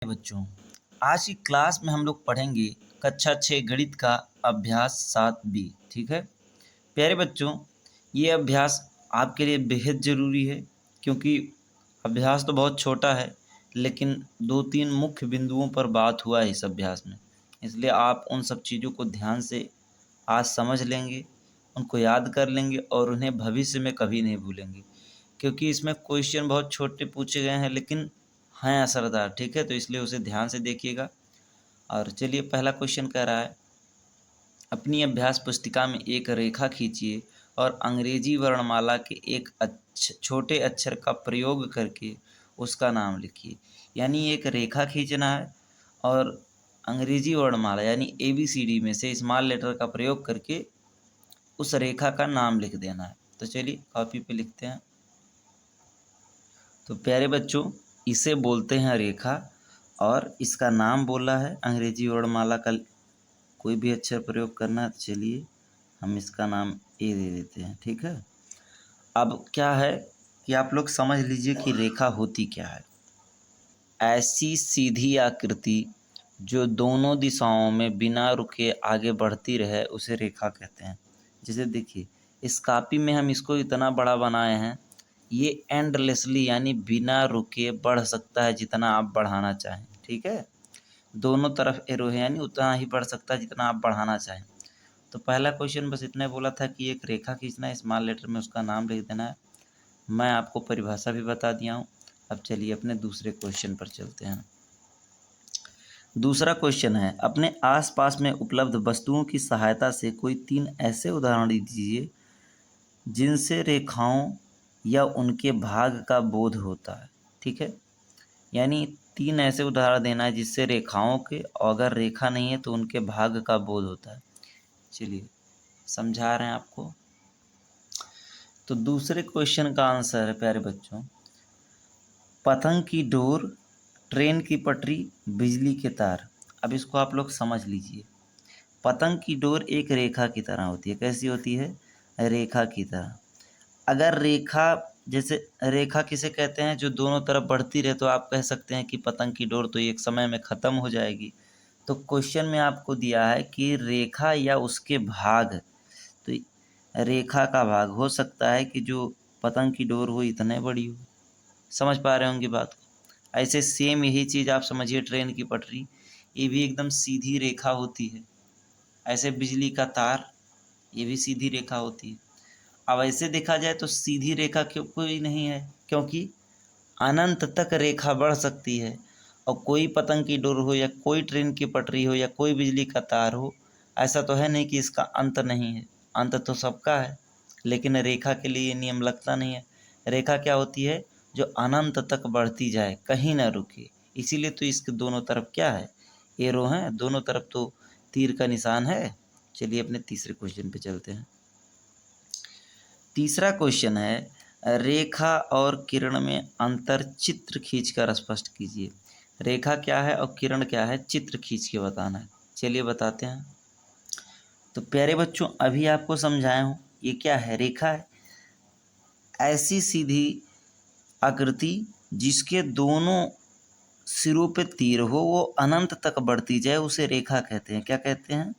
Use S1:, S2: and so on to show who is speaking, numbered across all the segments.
S1: बच्चों, आज की क्लास में हम लोग पढ़ेंगे कक्षा 6 गणित का अभ्यास 7B। ठीक है प्यारे बच्चों, ये अभ्यास आपके लिए बेहद ज़रूरी है क्योंकि अभ्यास तो बहुत छोटा है लेकिन 2-3 मुख्य बिंदुओं पर बात हुआ है इस अभ्यास में। इसलिए आप उन सब चीज़ों को ध्यान से आज समझ लेंगे, उनको याद कर लेंगे और उन्हें भविष्य में कभी नहीं भूलेंगे क्योंकि इसमें क्वेश्चन बहुत छोटे पूछे गए हैं लेकिन हैं असरदार। ठीक है, तो इसलिए उसे ध्यान से देखिएगा। और चलिए, पहला क्वेश्चन कह रहा है, अपनी अभ्यास पुस्तिका में एक रेखा खींचिए और अंग्रेजी वर्णमाला के एक छोटे अक्षर का प्रयोग करके उसका नाम लिखिए। यानी एक रेखा खींचना है और अंग्रेजी वर्णमाला यानी ABCD में से स्मॉल लेटर का प्रयोग करके उस रेखा का नाम लिख देना है। तो चलिए कॉपी पे लिखते हैं। तो प्यारे बच्चों, इसे बोलते हैं रेखा और इसका नाम बोला है अंग्रेजी वर्णमाला का कोई भी अक्षर प्रयोग करना है। चलिए हम इसका नाम ए दे देते हैं। ठीक है, अब क्या है कि आप लोग समझ लीजिए कि रेखा होती क्या है। ऐसी सीधी आकृति जो दोनों दिशाओं में बिना रुके आगे बढ़ती रहे उसे रेखा कहते हैं। जैसे देखिए, इस कॉपी में हम इसको इतना बड़ा बनाए हैं, ये एंडलेसली यानी बिना रुके बढ़ सकता है जितना आप बढ़ाना चाहें। ठीक है, दोनों तरफ एरो है यानी उतना ही बढ़ सकता है जितना आप बढ़ाना चाहें। तो पहला क्वेश्चन बस इतना बोला था कि एक रेखा खींचना है, स्मॉल लेटर में उसका नाम लिख देना है। मैं आपको परिभाषा भी बता दिया हूँ। अब चलिए अपने दूसरे क्वेश्चन पर चलते हैं। दूसरा क्वेश्चन है, अपने आसपास में उपलब्ध वस्तुओं की सहायता से कोई 3 ऐसे उदाहरण दीजिए जिनसे रेखाओं या उनके भाग का बोध होता है। ठीक है, यानी 3 ऐसे उदाहरण देना है जिससे रेखाओं के, और अगर रेखा नहीं है तो उनके भाग का बोध होता है। चलिए समझा रहे हैं आपको। तो दूसरे क्वेश्चन का आंसर है प्यारे बच्चों, पतंग की डोर, ट्रेन की पटरी, बिजली के तार। अब इसको आप लोग समझ लीजिए। पतंग की डोर एक रेखा की तरह होती है। कैसी होती है? रेखा की तरह। अगर रेखा, जैसे रेखा किसे कहते हैं? जो दोनों तरफ बढ़ती रहे, तो आप कह सकते हैं कि पतंग की डोर तो एक समय में ख़त्म हो जाएगी। तो क्वेश्चन में आपको दिया है कि रेखा या उसके भाग, तो रेखा का भाग हो सकता है कि जो पतंग की डोर हो इतने बड़ी हो। समझ पा रहे होंगे बात को। ऐसे सेम यही चीज़ आप समझिए, ट्रेन की पटरी, ये भी एकदम सीधी रेखा होती है। ऐसे बिजली का तार, ये भी सीधी रेखा होती है। अब ऐसे देखा जाए तो सीधी रेखा क्यों कोई नहीं है, क्योंकि अनंत तक रेखा बढ़ सकती है। और कोई पतंग की डोर हो या कोई ट्रेन की पटरी हो या कोई बिजली का तार हो, ऐसा तो है नहीं कि इसका अंत नहीं है। अंत तो सबका है, लेकिन रेखा के लिए ये नियम लगता नहीं है। रेखा क्या होती है? जो अनंत तक बढ़ती जाए, कहीं ना रुके। इसीलिए तो इसके दोनों तरफ क्या है? एरो हैं, दोनों तरफ तो तीर का निशान है। चलिए अपने तीसरे क्वेश्चन पे चलते हैं। तीसरा क्वेश्चन है, रेखा और किरण में अंतर चित्र खींचकर स्पष्ट कीजिए। रेखा क्या है और किरण क्या है, चित्र खींच के बताना है। चलिए बताते हैं। तो प्यारे बच्चों, अभी आपको समझाया हूँ, ये क्या है? रेखा है ऐसी सीधी आकृति जिसके दोनों सिरों पे तीर हो, वो अनंत तक बढ़ती जाए, उसे रेखा कहते हैं। क्या कहते हैं?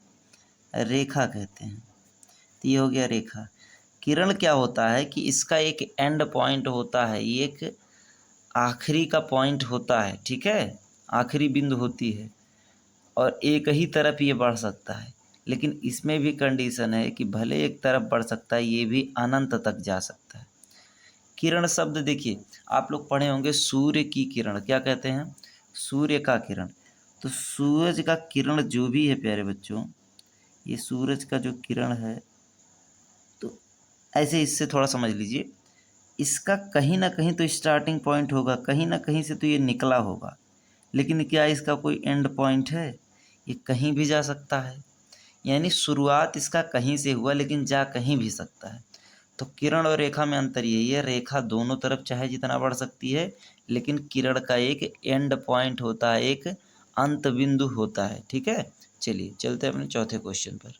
S1: रेखा कहते हैं। तो ये हो गया रेखा। किरण क्या होता है कि इसका एक एंड पॉइंट होता है, ये एक आखिरी का पॉइंट होता है। ठीक है, आखिरी बिंदु होती है और एक ही तरफ ये बढ़ सकता है। लेकिन इसमें भी कंडीशन है कि भले एक तरफ बढ़ सकता है, ये भी अनंत तक जा सकता है। किरण शब्द देखिए, आप लोग पढ़े होंगे सूर्य की किरण, क्या कहते हैं? सूर्य का किरण। तो सूरज का किरण जो भी है प्यारे बच्चों, ये सूरज का जो किरण है, तो ऐसे इससे थोड़ा समझ लीजिए, इसका कहीं ना कहीं तो स्टार्टिंग पॉइंट होगा, कहीं ना कहीं से तो ये निकला होगा। लेकिन क्या इसका कोई एंड पॉइंट है? ये कहीं भी जा सकता है। यानी शुरुआत इसका कहीं से हुआ लेकिन जा कहीं भी सकता है। तो किरण और रेखा में अंतर यही है, रेखा दोनों तरफ चाहे जितना बढ़ सकती है, लेकिन किरण का एक एंड पॉइंट होता है, एक अंत बिंदु होता है। ठीक है, चलिए चलते हैं अपने चौथे क्वेश्चन पर।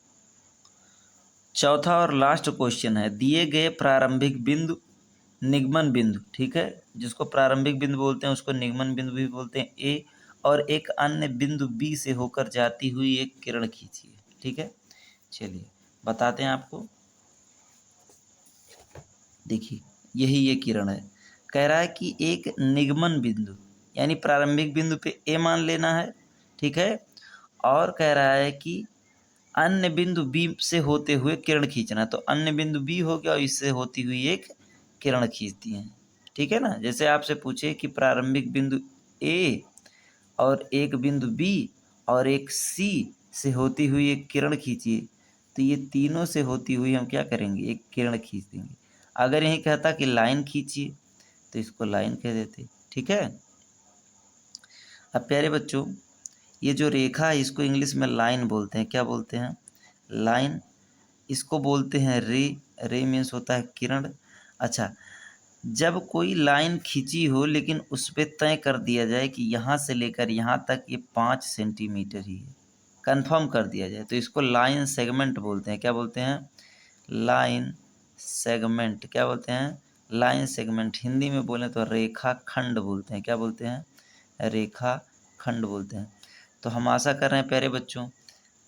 S1: चौथा और लास्ट क्वेश्चन है, दिए गए प्रारंभिक बिंदु, निगमन बिंदु, ठीक है, जिसको प्रारंभिक बिंदु बोलते हैं उसको निगमन बिंदु भी बोलते हैं, ए और एक अन्य बिंदु बी से होकर जाती हुई एक किरण खींचिए। ठीक है, चलिए बताते हैं आपको। देखिए यही ये किरण है। कह रहा है कि एक निगमन बिंदु यानी प्रारंभिक बिंदु पे ए मान लेना है। ठीक है, और कह रहा है कि अन्य बिंदु बी से होते हुए किरण खींचना। तो अन्य बिंदु बी हो गया और इससे होती हुई एक किरण खींचती हैं। ठीक है ना, जैसे आपसे पूछे कि प्रारंभिक बिंदु ए और एक बिंदु बी और एक सी से होती हुई एक किरण खींचिए, तो ये तीनों से होती हुई हम क्या करेंगे, एक किरण खींच देंगे। अगर यही कहता कि लाइन खींचिए तो इसको लाइन कह देते। ठीक है, अब प्यारे बच्चों ये जो रेखा है इसको इंग्लिश में लाइन बोलते हैं। क्या बोलते हैं, लाइन। इसको बोलते हैं रे। रे मीन्स होता है किरण। अच्छा, जब कोई लाइन खींची हो लेकिन उस पर तय कर दिया जाए कि यहाँ से लेकर यहाँ तक ये 5 सेंटीमीटर ही है, कंफर्म कर दिया जाए, तो इसको लाइन सेगमेंट बोलते हैं। क्या बोलते हैं, लाइन सेगमेंट। क्या बोलते हैं, लाइन सेगमेंट। हिंदी में बोलें तो रेखा खंड बोलते हैं। क्या बोलते हैं, रेखा खंड बोलते हैं। तो हम आशा कर रहे हैं प्यारे बच्चों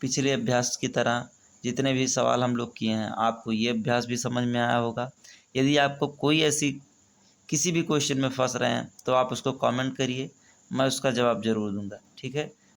S1: पिछले अभ्यास की तरह जितने भी सवाल हम लोग किए हैं आपको ये अभ्यास भी समझ में आया होगा। यदि आपको कोई ऐसी किसी भी क्वेश्चन में फंस रहे हैं तो आप उसको कमेंट करिए, मैं उसका जवाब ज़रूर दूंगा। ठीक है।